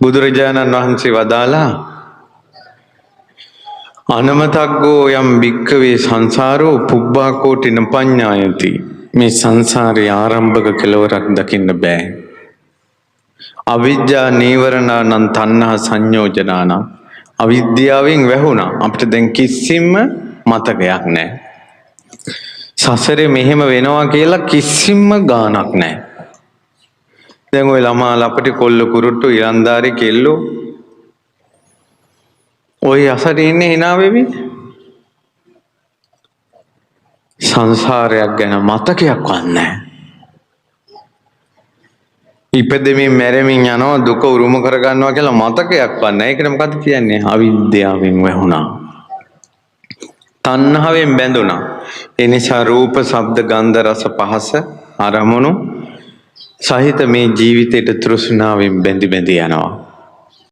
බුදුරජාණන් වහන්සේ වදාලා අනමතග්ගෝ යම් භික්ඛවේ සංසාරෝ පුබ්බා කෝටින පඤ්ඤායති. මේ සංසාරේ ආරම්භක කෙලවරක් දකින්න බෑ. අවිජ්ජා නීවරණානං තණ්හා සංයෝජනානං. අවිද්‍යාවෙන් වැහුණා. අපිට දැන් කිසිම මතකයක් නැහැ. සසරේ මෙහෙම වෙනවා කියලා කිසිම ගාණක් නැහැ. දැන් ওই ළමා ලපටි කොල්ල කුරුට්ටු ඉරන්දාරි කෙල්ලෝ ඔය අසරේ ඉන්නේ hina වෙවි. සංසාරයක් ගැන මතකයක් වන්නේ. ඉපදෙමින් මැරෙමින් යනවා දුක උරුම කර ගන්නවා කියලා මතකයක් වන්නේ. ඒකට මොකද කියන්නේ? අවිද්‍යාවෙන් වැහුණා. තණ්හාවෙන් බැඳුණා. ඒ නිසා රූප, ශබ්ද, ගන්ධ, රස, පහස අරමුණු සහිත මේ ජීවිතේට තෘෂ්ණාවෙන් බැඳි බැඳි යනවා.